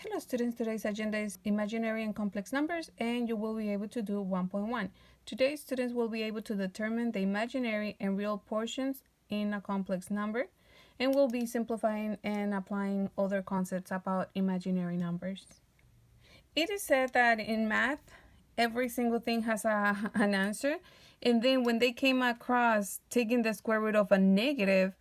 Hello students, today's agenda is imaginary and complex numbers, and you will be able to do 1.1. Today students will be able to determine the imaginary and real portions in a complex number, and we'll be simplifying and applying other concepts about imaginary numbers. It is said that in math, every single thing has an answer, and then when they came across taking the square root of a negative,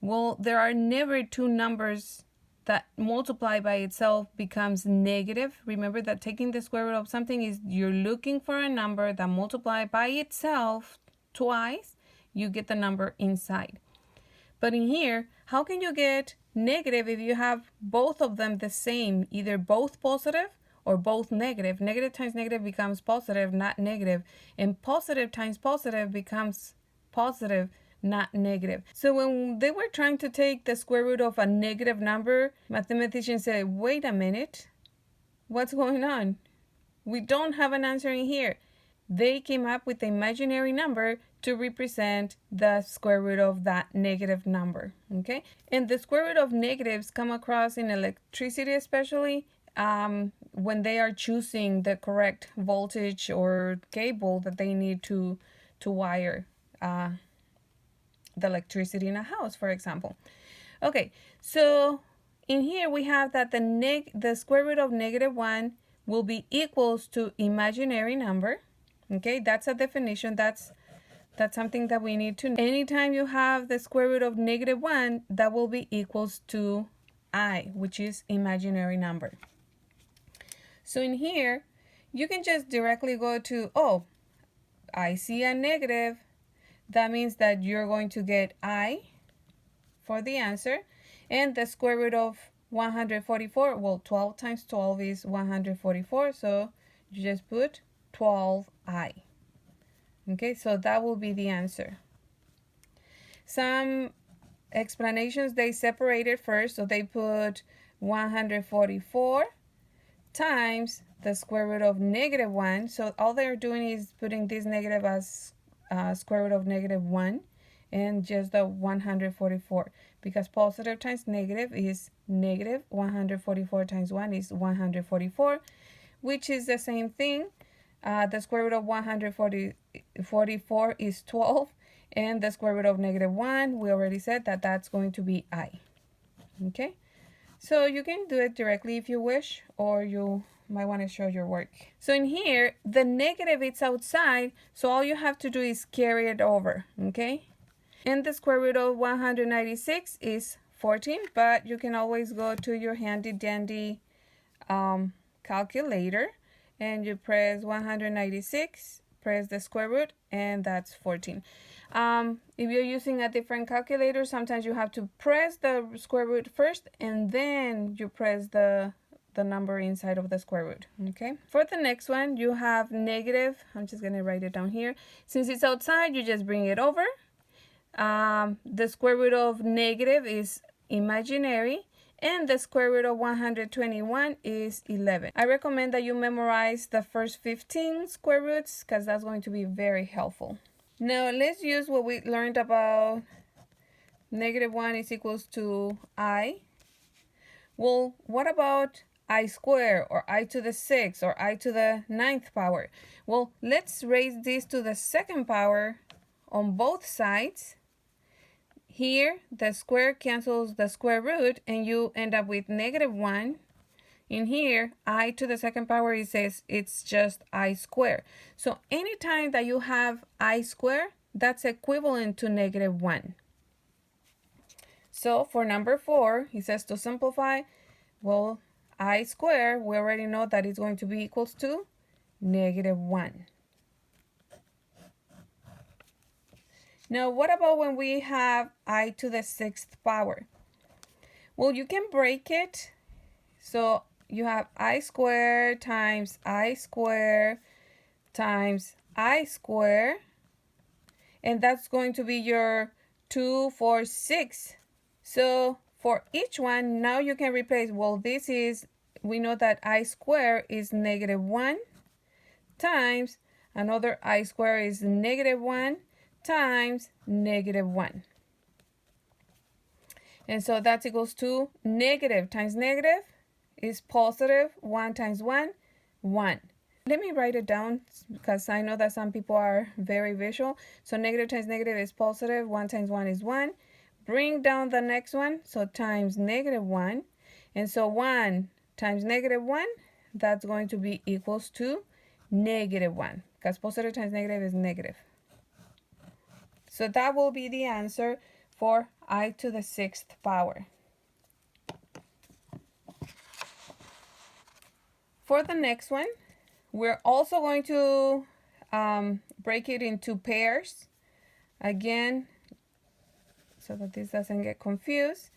well, there are never two numbers that multiply by itself becomes negative. Remember that taking the square root of something is you're looking for a number that multiply by itself twice, you get the number inside. But in here, how can you get negative if you have both of them the same, either both positive or both negative? Negative times negative becomes positive, not negative. And positive times positive becomes positive, not negative. So when they were trying to take the square root of a negative number, mathematicians said, wait a minute, what's going on? We don't have an answer in here. They came up with the imaginary number to represent the square root of that negative number, okay? And the square root of negatives come across in electricity, especially when they are choosing the correct voltage or cable that they need to wire the electricity in a house, for example. Okay, so in here we have that the square root of -1 will be equals to imaginary number. Okay, that's a definition. That's something that we need to know. Anytime you have the square root of -1, that will be equals to I, which is imaginary number. So in here, you can just directly go to, oh, I see a negative. That means that you're going to get I for the answer. And the square root of 144, well, 12 times 12 is 144. So you just put 12I. Okay, so that will be the answer. Some explanations, they separated first. So they put 144 times the square root of -1. So all they're doing is putting this negative as square root of -1 and just the 144, because positive times negative is negative. 144 times 1 is 144, which is the same thing. The square root of 144 is 12, and the square root of -1, we already said that that's going to be I. Okay, so you can do it directly if you wish, or you might want to show your work. So in here, the negative it's outside, so all you have to do is carry it over, okay? And the square root of 196 is 14, but you can always go to your handy dandy calculator, and you press 196, press the square root, and that's 14. If you're using a different calculator, sometimes you have to press the square root first, and then you press the number inside of the square root. Okay, for the next one, you have negative. I'm just gonna write it down here. Since it's outside, you just bring it over. The square root of negative is imaginary, and the square root of 121 is 11. I recommend that you memorize the first 15 square roots, because that's going to be very helpful. Now let's use what we learned about -1 is equals to I. Well, what about I squared, or I to the 6th, or I to the 9th power? Well, let's raise this to the 2nd power on both sides. Here, the square cancels the square root, and you end up with -1. In here, I to the 2nd power, it says it's just I squared. So anytime that you have I squared, that's equivalent to -1. So for number 4, he says to simplify, well, I squared, we already know that it's going to be equals to -1. Now, what about when we have I to the 6th power? Well, you can break it. So you have I squared times I squared times I squared, and that's going to be your 2, 4, 6. So for each one, now you can replace, well, this is, we know that I squared is -1 times another I squared is -1 times -1. And so that equals to negative times negative is positive. 1 times 1, 1. Let me write it down because I know that some people are very visual. So negative times negative is positive. 1 times 1 is 1. Bring down the next one. So times negative 1. And so 1 times negative 1, that's going to be equals to negative 1. Because positive times negative is negative. So that will be the answer for I to the 6th power. For the next one, we're also going to break it into pairs. Again, so that this doesn't get confused.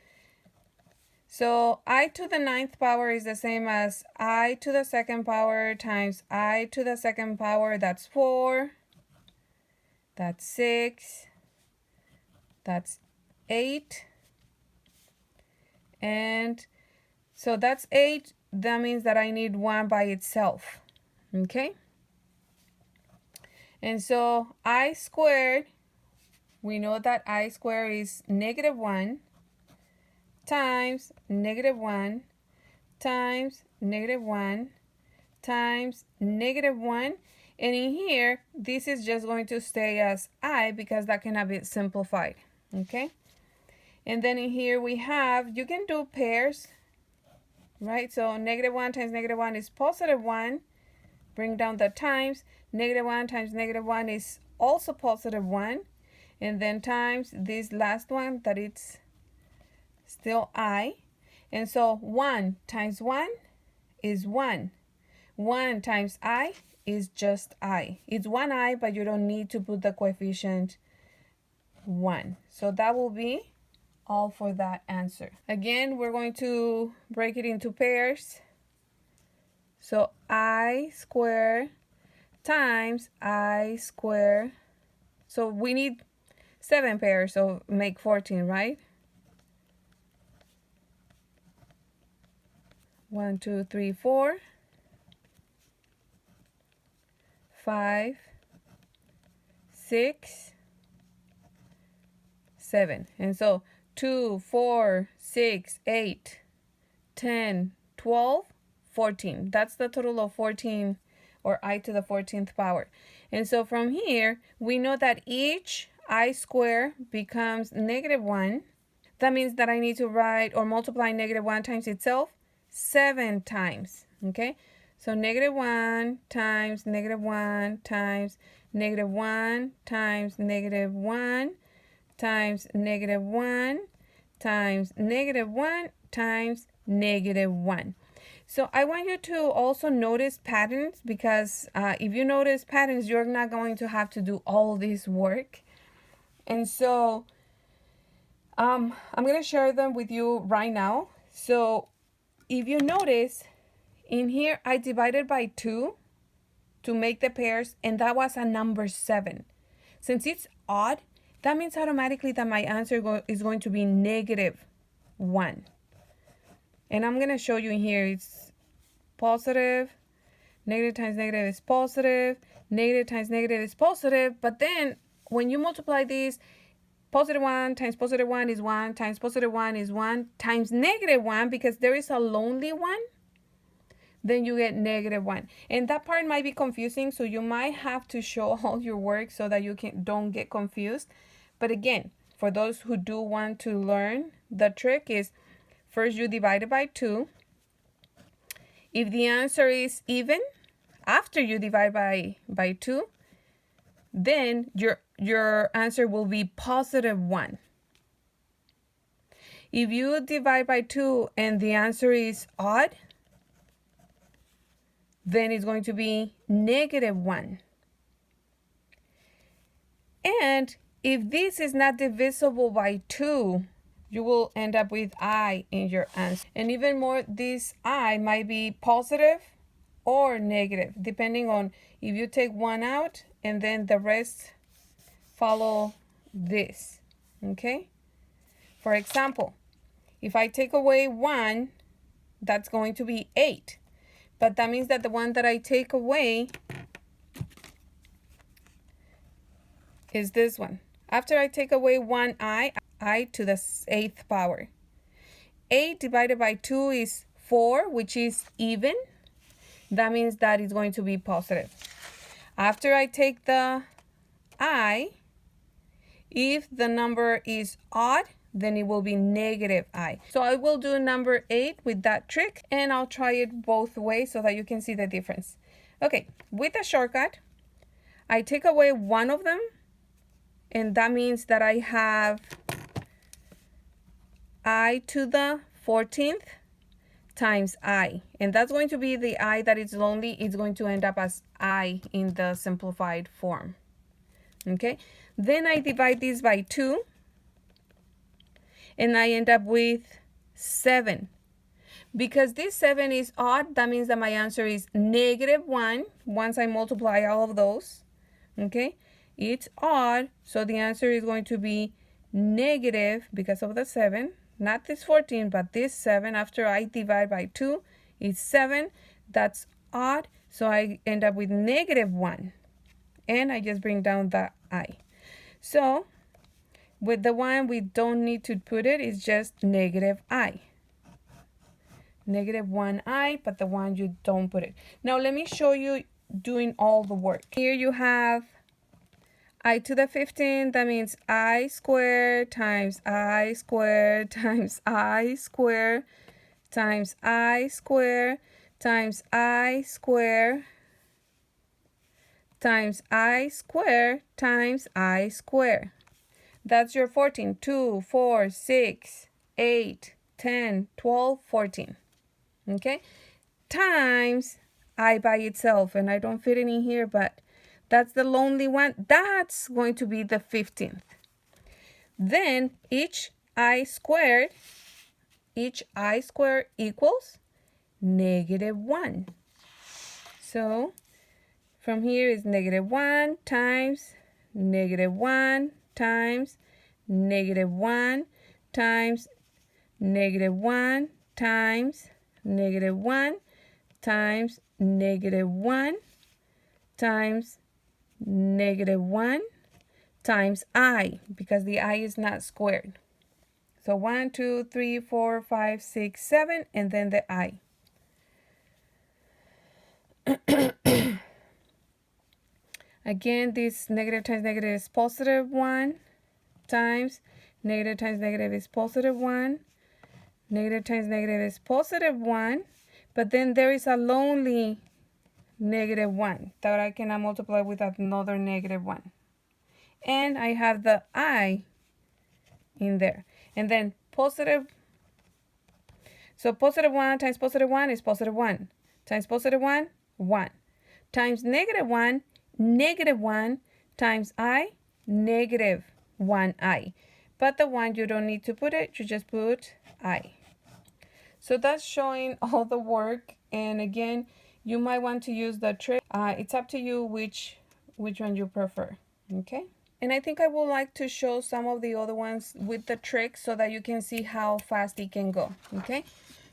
So I to the 9th power is the same as I to the 2nd power times I to the 2nd power. That's 4. That's 6. That's 8. And so that's 8. That means that I need 1 by itself. Okay? And so I squared, we know that I squared is negative 1 times negative 1 times negative 1 times negative 1. And in here, this is just going to stay as I because that cannot be simplified. Okay? And then in here we have, you can do pairs, right? So negative 1 times negative 1 is positive 1. Bring down the times. Negative 1 times negative 1 is also positive 1. And then times this last one that it's still I. And so 1 times 1 is 1. 1 times I is just I. It's 1I, but you don't need to put the coefficient 1. So that will be all for that answer. Again, we're going to break it into pairs. So I square times I square. So we need 7 pairs, so make 14, right? 1, 2, 3, 4, 5, 6, 7. And so 2, 4, 6, 8, 10, 12, 14. That's the total of 14, or I to the 14th power. And so from here, we know that each I square becomes negative 1. That means that I need to write or multiply negative 1 times itself 7 times. Okay? So negative 1 times negative 1 times negative 1 times negative 1 times negative 1 times negative 1 times negative 1. So I want you to also notice patterns, because if you notice patterns, you're not going to have to do all this work. And so I'm going to share them with you right now. So if you notice, in here I divided by 2 to make the pairs, and that was a number 7. Since it's odd, that means automatically that my answer is going to be negative 1. And I'm going to show you in here, it's positive, negative times negative is positive, negative times negative is positive, but then when you multiply these, positive 1 times positive 1 is 1, times positive 1 is 1, times negative 1, because there is a lonely 1, then you get negative 1. And that part might be confusing, so you might have to show all your work so that you don't get confused. But again, for those who do want to learn, the trick is first you divide it by 2. If the answer is even, after you divide by 2, then your answer will be positive 1. If you divide by 2 and the answer is odd, then it's going to be negative 1. And if this is not divisible by 2, you will end up with I in your answer. And even more, this I might be positive or negative, depending on if you take 1 out and then the rest follow this. Okay? For example, if I take away 1, that's going to be 8. But that means that the one that I take away is this one. After I take away 1I to the 8th power. 8 divided by 2 is 4, which is even, that means that it's going to be positive. After I take the I, if the number is odd, then it will be negative I. So I will do number 8 with that trick, and I'll try it both ways so that you can see the difference. Okay, with a shortcut, I take away one of them, and that means that I have I to the 14th times I, and that's going to be the I that is lonely. It's going to end up as I in the simplified form. Okay, then I divide this by 2, and I end up with 7. Because this 7 is odd, that means that my answer is -1 once I multiply all of those. Okay, it's odd, so the answer is going to be negative because of the 7. Not this 14, but this 7. After I divide by 2, is 7. That's odd, so I end up with -1. And I just bring down the I. So with the one we don't need to put it, it's just -I. -1I, but the one you don't put it. Now let me show you doing all the work. Here you have I to the 15, that means I squared times I squared times I squared times I squared times I squared times I squared times I squared. That's your 14. 2, 4, 6, 8, 10, 12, 14. Okay? Times I by itself, and I don't fit it in here, but that's the lonely one. That's going to be the 15th. Then each I squared equals -1. So from here is -1 times -1 times -1 times -1 times -1 times -1 times -1 times I, because the I is not squared. So 1, 2, 3, 4, 5, 6, 7, and then the I. Again, this negative times negative is +1 times negative times negative is +1. Negative times negative is +1, but then there is a lonely -1 that I cannot multiply with another -1. And I have the I in there. And then positive, so +1 times +1 is +1 times +1, 1 times -1, -1 times I, -1I. But the one you don't need to put it, you just put I. So that's showing all the work. And again, you might want to use the trick. It's up to you which one you prefer. Okay. And I think I would like to show some of the other ones with the trick so that you can see how fast it can go. Okay.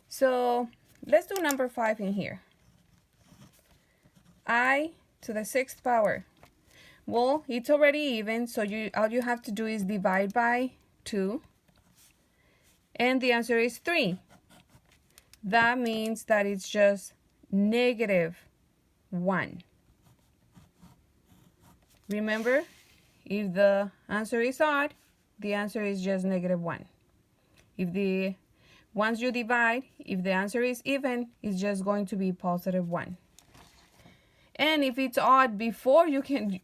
So let's do number 5 in here. I to the 6th power. Well, it's already even, so all you have to do is divide by 2. And the answer is 3. That means that it's just -1. Remember, if the answer is odd, the answer is just -1. Once you divide, if the answer is even, it's just going to be +1. And if it's odd before you can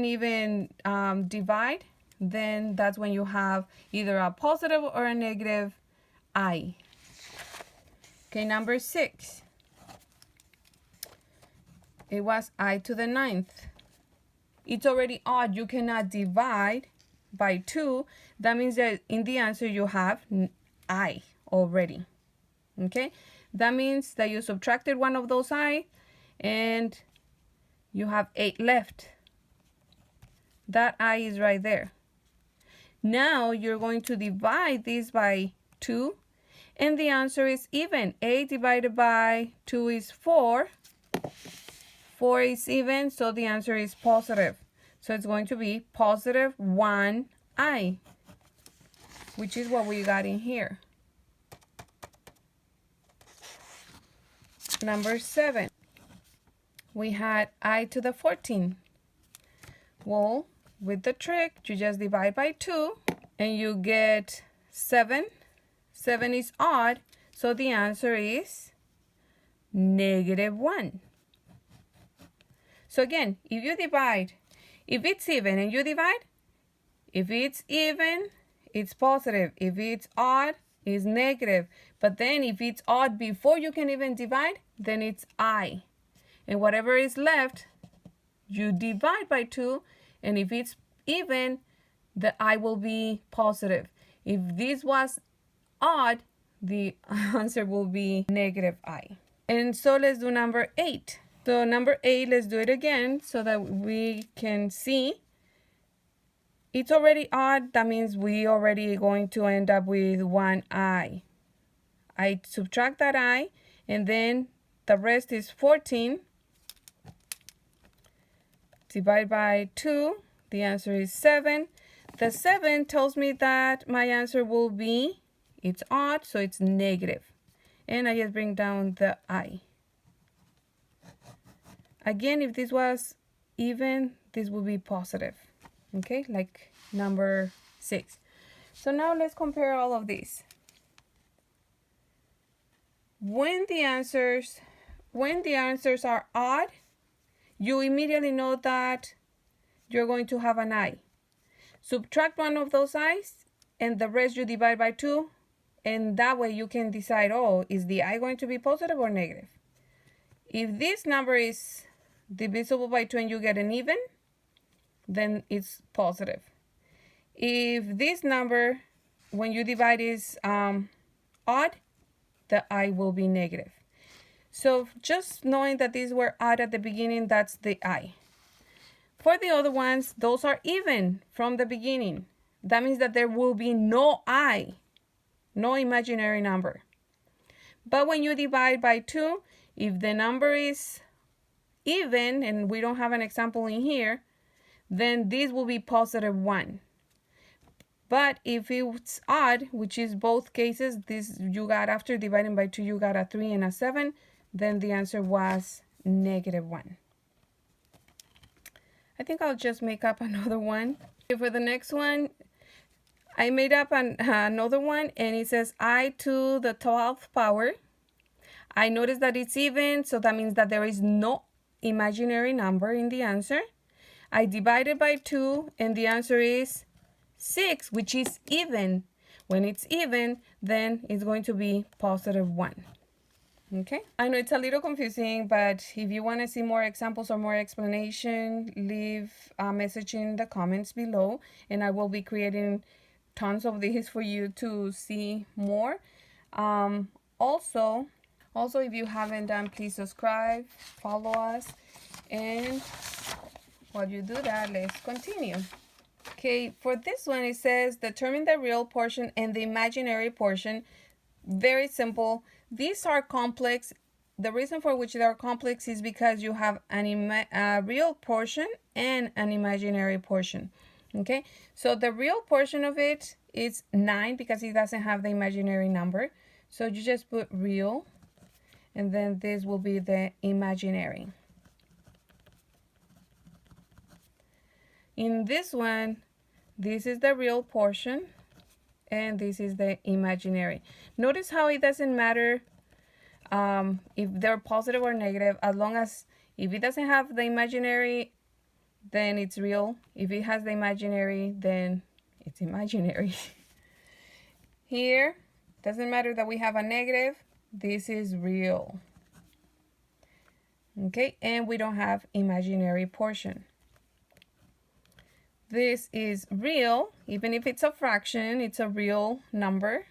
even divide, then that's when you have either a positive or a negative I. Okay, number 6. It was I to the 9th. It's already odd. You cannot divide by 2. That means that in the answer you have I already. Okay? That means that you subtracted one of those I, and you have 8 left. That I is right there. Now you're going to divide this by 2, and the answer is even. 8 divided by 2 is 4. 4 is even, so the answer is positive. So it's going to be +1I, which is what we got in here. number 7. We had I to the 14. Well, with the trick, you just divide by 2 and you get 7. 7 is odd, so the answer is -1. So again, if you divide, if it's even and you divide, if it's even, it's positive. If it's odd, it's negative. But then if it's odd before you can even divide, then it's I. And whatever is left, you divide by 2. And if it's even, the I will be positive. If this was odd, the answer will be -I. And so let's do number 8. So number 8, let's do it again so that we can see. It's already odd. That means we already going to end up with 1 I. I subtract that I, and then the rest is 14. Divide by 2. The answer is 7. The 7 tells me that my answer will be, it's odd, so it's negative. And I just bring down the I. Again, if this was even, this would be positive. Okay, like number 6. So now let's compare all of these. When the answers are odd, you immediately know that you're going to have an I. Subtract one of those I's and the rest you divide by 2, and that way you can decide, oh, is the I going to be positive or negative? If this number is divisible by 2 and you get an even, then it's positive. If this number, when you divide, is odd, the I will be negative. So just knowing that these were odd at the beginning, that's the I. For the other ones, those are even from the beginning. That means that there will be no I, no imaginary number. But when you divide by 2, if the number is even, and we don't have an example in here, then this will be +1. But if it's odd, which is both cases, this you got after dividing by 2, you got a 3 and a 7, then the answer was -1. I think I'll just make up another one. Okay, for the next one, I made up another one, and it says I to the 12th power. I noticed that it's even, so that means that there is no imaginary number in the answer. I divided by 2, and the answer is 6, which is even. When it's even, then it's going to be +1. Okay, I know it's a little confusing, but if you want to see more examples or more explanation, leave a message in the comments below, and I will be creating tons of these for you to see more. Also, if you haven't done, please subscribe, follow us, and while you do that, let's continue. Okay, for this one, it says determine the real portion and the imaginary portion. Very simple. These are complex. The reason for which they are complex is because you have a real portion and an imaginary portion. Okay, so the real portion of it is 9 because it doesn't have the imaginary number. So you just put real, and then this will be the imaginary. In this one, this is the real portion, and this is the imaginary. Notice how it doesn't matter if they're positive or negative, as long as if it doesn't have the imaginary, then it's real. If it has the imaginary, then it's imaginary. Here, doesn't matter that we have a negative, this is real. Okay, and we don't have imaginary portion. This is real, even if it's a fraction, it's a real number.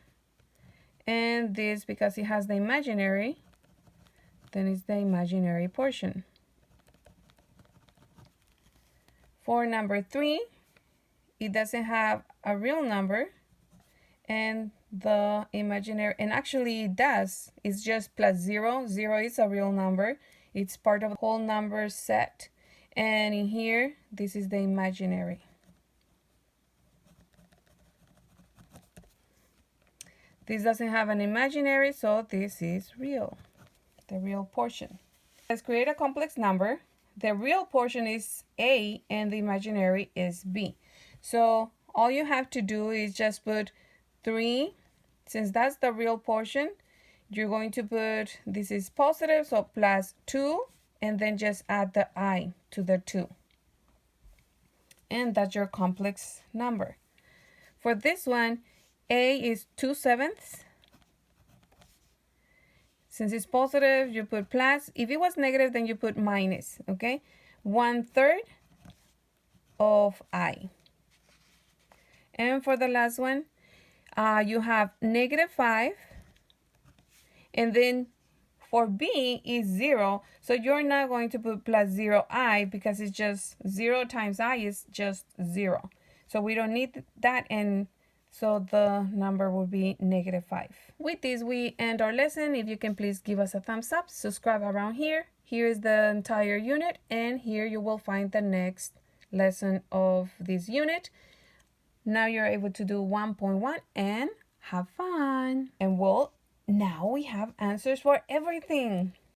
And this, because it has the imaginary, then it's the imaginary portion. For number 3, it doesn't have a real number, and the imaginary, and actually it does, it's just +0. 0 is a real number. It's part of the whole number set. And in here, this is the imaginary. This doesn't have an imaginary, so this is real. the real portion. Let's create a complex number. The real portion is A and the imaginary is B. So all you have to do is just put 3. Since that's the real portion, you're going to put, this is positive, so plus 2, and then just add the I to the 2. And that's your complex number. For this one, A is 2/7. Since it's positive, you put plus. If it was negative, then you put minus, okay? 1/3 of I. And for the last one, you have -5. And then for B is 0. So you're not going to put plus 0i because it's just 0 times I is just 0. So we don't need that, and so the number will be -5. With this, we end our lesson. If you can please give us a thumbs up, subscribe around here. Here is the entire unit, and here you will find the next lesson of this unit. Now you're able to do 1.1 and have fun. And now we have answers for everything.